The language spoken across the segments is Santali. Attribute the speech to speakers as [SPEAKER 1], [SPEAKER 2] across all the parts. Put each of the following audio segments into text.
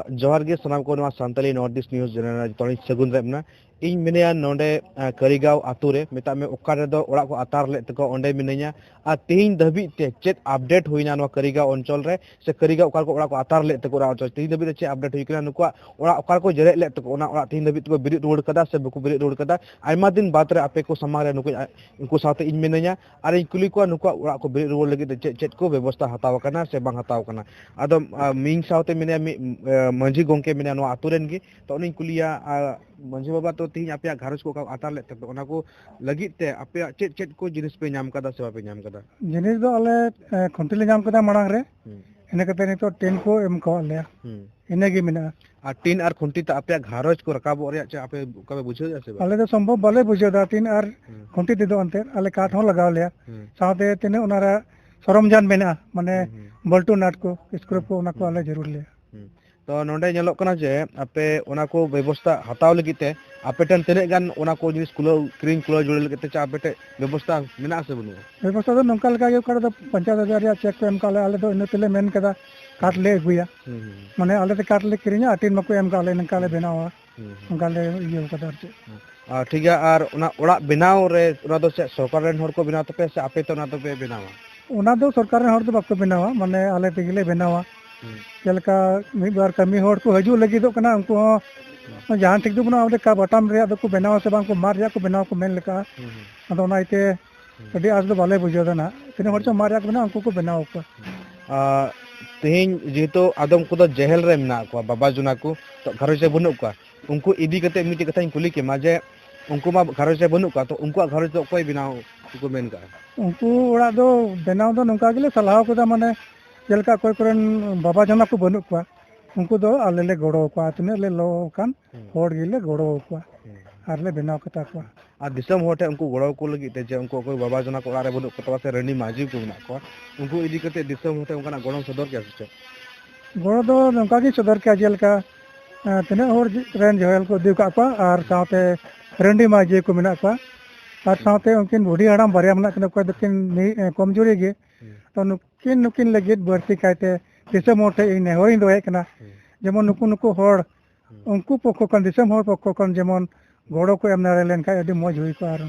[SPEAKER 1] जोहार गे सनाम को नवा Santali north east news general तोनी सगुन रेमना इन मिनिया नोंडे करीगांव आतु रे मेता में ओकार रे दो ओड़ा को आतार ले तको ओंडे मिनिया आ तीन दबी ते चेत अपडेट हुईना नवा करीगांव अंचल रे से करीगांव ओकार को ओड़ा को आतार ले तको ओड़ा अंचल तीन दबी ते चेत अपडेट हुईकना नुकुआ ओड़ा ओकार को जरे ले तको ओना ओड़ा तीन दबी तको बिरिद रोड कदा से बकु बिरिद रोड कदा आयमा दिन बाद रे आपे को समार रे नुकु इनको साथे इन मिनिया आर इन कुली को नुकुआ ओड़ा को बिरिद रोड लगी चेत चेत को व्यवस्था हताव कना से बांग हताव कना आदो मिंग साथे मिनिया मंजी गोंके मिनिया नवा आतु रेन गी तो उनी कुलिया मंजी बाबा तो तीन आपे घारस को आतार ले तक ओना को लगी ते आपे चेत चेत को जिनिस पे नाम कदा से पे नाम कदा
[SPEAKER 2] जिनिस दो आले खंटिले नाम कदा मांग रे इने कते नितो टेन को एम को ले इने गी मिना
[SPEAKER 1] आ टीन आर खंटी त आपे घारस को रकाबो रे चे आपे कबे बुझे जासे
[SPEAKER 2] आले तो संभव बाले बुझे दा टीन आर खंटी दे दो अंते आले काठ हो लगाव ले साथे तिने ओनारा सरमजान मेना माने बल्टू नाट को स्क्रू को ओना को आले जरूर ले
[SPEAKER 1] तो नोंडे नेलो कना जे आपे ओना को व्यवस्था हताव लगिते आपे टन तने गान ओना को जिनिस कुलो क्रीम कुलो जोड़े लगिते चा आपे व्यवस्था मेना से बनु
[SPEAKER 2] व्यवस्था तो नंका लगा के कर दो 50,000 या चेक एम काले आले तो इन तेले मेन कदा काट ले गुया माने आले ते काट ले किरिया आटिन मको एम काले नंका ले बनावा नंका ले ये कदा
[SPEAKER 1] ठीक है आर ओना ओड़ा बनाव रे ओना दो से सरकार रेन हर को बनाव तपे से आपे तो ना तो पे बनावा
[SPEAKER 2] ओना दो सरकार रेन हर तो बाको बनावा माने आले तेगिले बनावा चलका मिद बार कमी हर को हजू लगी दो कना उनको जहां ठीक दो बना ओदे का बटम रे को बनावा से बांग को मार या को बनावा को मेन लका अदो ओना इते अडी आज दो बाले बुझो दना तिने हर चो मार या को बना उनको को बनावा को
[SPEAKER 1] तेहिन जेतो आदम को तो जेहल रे मेना को बाबा जुना को तो घर से बनु को उनको इदी कते मिटी कथा कुली के माजे उनको मा घर से बनु को तो उनको घर से कोई बनाव को मेन का
[SPEAKER 2] उनको ओड़ा दो बनाव दो नंका गेले सलाह को माने जलका कोई करन बाबा जना को बनु को उनको दो आले ले गड़ो को तने ले लो कान होड़ गिले गड़ो को आर ले बनाव कता को
[SPEAKER 1] आ दिसम होटे उनको गड़ो को लगी ते जे उनको कोई बाबा जना को आरे बनु को से रनी माजी को ना को उनको इदी कते दिसम होटे उनका गड़ो सदर क्या से
[SPEAKER 2] गड़ो दो नंका की सदर क्या जलका तने होड़ रेन जहल को दिउ का को आर साथे रंडी माजी को मिना को आर साथे उनकिन बूढ़ी हड़ाम बारिया मना कने को दकिन कमजोरी गे तो नुकिन लगे बढ़ती कहते दिसम होटे इन होइन दो एकना जेमन नुकु नुकु होड़ उनको पक्को कन दिसम होड़ पक्को कन जेमन गड़ो को एम नारे लेन का अडी मौज हुई को आर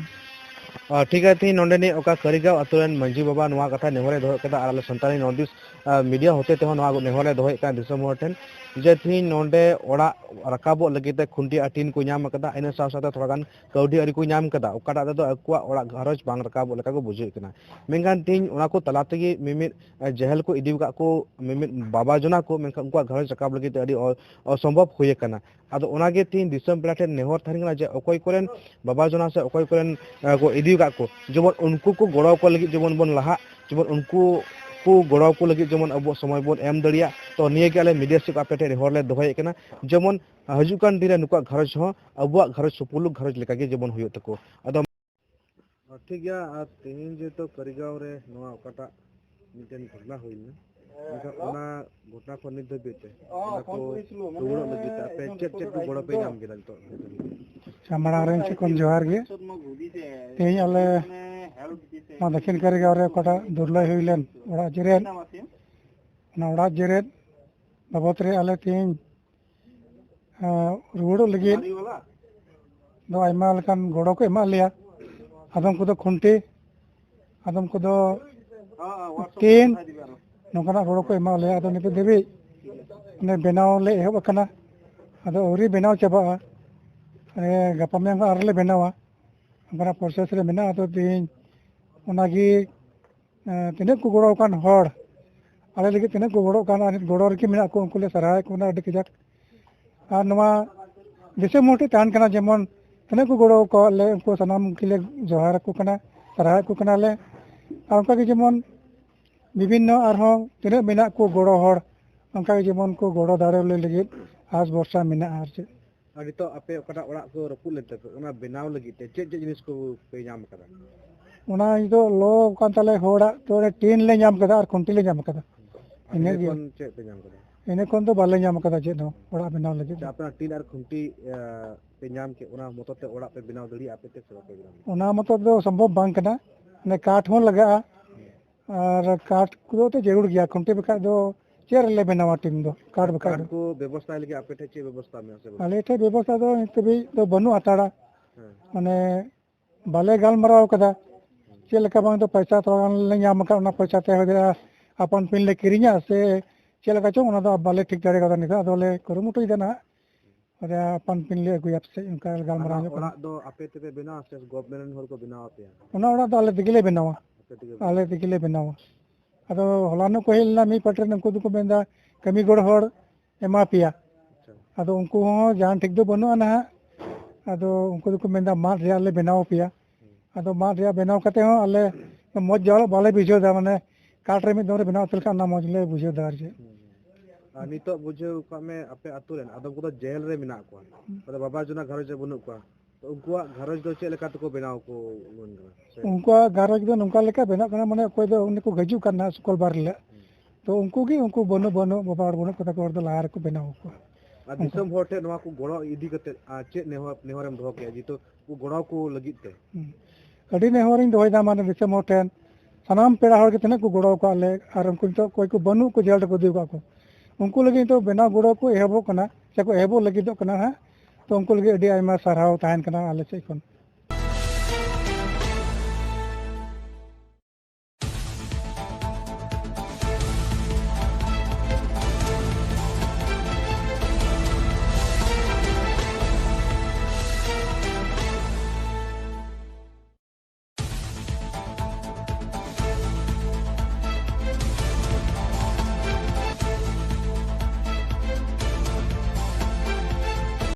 [SPEAKER 1] ठीक है थी नोंडे ने ओका करीगांव अतुरन मंजी बाबा नवा कथा नेहरे दो कदा आले संतानी नॉर्थ ईस्ट मीडिया होते ते नवा नेहरे दो का दिसम होटन जे थी नोंडे ओड़ा रकाबो लगिते खुंटी आटिन को नाम कदा इन साथ साथ थोड़ा गान कौडी अरी को नाम कदा ओकाटा दो अकुआ ओड़ा घरज बांग रकाबो लका को बुझे कना मेंगान तीन ओना को तलाते गी मिमित जहल को इदी का को मिमित बाबा जना को मेंका उनका घरज रकाब लगिते अडी असंभव होये कना आदो ओनागे तीन दिसम प्लाटे नेहर थारिंग जे अकोय कोरेन बाबा जना से अकोय कोरेन को इदी का को जेमन उनको को गड़ो को लगी जेमन बन लहा जेमन उनको को गड़ो को लगी जेमन अब समय बन एम दड़िया तो निये के आले मीडिया से आपे रेहर ले दोहय कना जेमन हजुकान दिरे नुका घरज हो अबुआ घरज सुपुलुक घरज लेका के जेमन हुयो तको अदम ठीक गया तेहिन जे तो करीगांव रे नवा ओकाटा मिटेन घटना होइना ओना घटना को निद बेते को तोड़ लगी आपे चेक चेक को बड़ा पे नाम गेल तो
[SPEAKER 2] चमड़ा रेन से कम जोहार गे तेही आले मा दक्षिण करीगांव रे ओकाटा दुर्लय होइलेन ओड़ा जिरेन ना ओड़ा जिरेन बाबत रे आले तेही रुवड़ो लगी दो आयमा लकान गड़ो को एमा लिया आदम को दो खुंटी आदम को दो तीन नौकना गड़ो को एमा लिया आदम निते देवी ने बनाव ले एहब कना आदो औरी बनाव चाबा अरे गपा में आर ले बनावा हमरा प्रोसेस रे मेना आदो तीन ओनागी तिने को गड़ो कान होड़ आले लगी तिने को गड़ो कान गड़ो रकी मेना को उनको ले सराय को ना अडी कजाक आर नवा दिसे मोटे तान कना जेमन तने को गड़ो को ले उनको सनाम के लिए जोहार को कना सराय को कना ले आर उनका के जेमन विभिन्न आरहो तिने मेना को गड़ो होड़ उनका के जेमन को गड़ो दारे ले लगी आज वर्षा मेना आर से
[SPEAKER 1] अडी तो आपे ओकाटा ओड़ा को रपु लेते ओना बनाव लगी ते चे जिनिस को पे नाम करा
[SPEAKER 2] ओना इदो लो कान तले होड़ा तो टीन ले नाम कदा आर खुंटी ले नाम कदा इने
[SPEAKER 1] कोन चे पे नाम करा
[SPEAKER 2] इने कोन तो बाले नाम कदा चे दो ओड़ा बनाव लगी
[SPEAKER 1] अपना टीन आर खुंटी पे नाम के ओना मतते ओड़ा पे बनाव दड़ी आपे ते सब पे बनाव
[SPEAKER 2] ओना मत दो संभव बांग कना ने काठ हो लगा और काठ को तो जरूर गया खुंटी बका दो चेर ले बनावा टीम दो कार्ड बका
[SPEAKER 1] कार्ड को व्यवस्था लगे आपे ठे चे व्यवस्था में से
[SPEAKER 2] आले ठे व्यवस्था दो तबी तो बनु अताड़ा
[SPEAKER 1] हाँ
[SPEAKER 2] माने बाले गाल मराव कदा चे लेका बांग तो पैसा तो ले ᱧᱟᱢ का ना पैसा ते हो अपन पिन ले किरिया से चे लेका चो ना तो बाले ठीक दारे कदा निदा दोले कुरुमुटु देना अरे अपन पिन ले गुया से उनका गाल मराव
[SPEAKER 1] ओड़ा दो आपे ते बिना से गवर्नमेंट हर को बिना आपे
[SPEAKER 2] ओना ओड़ा तो आले दिगले बनावा
[SPEAKER 1] आपे ते
[SPEAKER 2] आले दिगले बनावा अदो हलानो को हिलना मी पटर नंको दुको बेंदा कमी गोड़ होड़ एमा पिया अदो उनको जान ठीक दो बनो ना अदो उनको दुको बेंदा मार रिया ले बनाओ पिया अदो मार रिया बनाओ कते हो आले मौज जाल बाले बिजो दा माने काटरे में दोरे बनाओ तलका ना मौज ले बुझो दार जे
[SPEAKER 1] नितो बुझो का में आपे अतुरेन आदम को जेल रे मिना को अदो बाबा जुना घर जे बनु को तो उनको घरज दो चे लेका तो को बनाओ को मन
[SPEAKER 2] उनको घरज दो नुका लेका बना कना माने कोई दो उनको गजु करना सुकल बार ले तो उनको की उनको बनो बनो बाबा बनो कता को दो लार को बनाओ को
[SPEAKER 1] दिसम होटे नवा को गोड़ो इदी कते चे नेहरम दो के जी तो को गोड़ो को लगित ते
[SPEAKER 2] अडी नेहरिन दोय दा माने दिसम होटे सनाम पेड़ा हर के तने को गोड़ो को आले और उनको तो कोई को बनु को जेल को दिउ को उनको लगी तो बेना गोड़ो को एहबो कना से को एहबो लगी दो कना है तो उनको लगी अडी आयमा सरहाव ताहन कना आले से कोन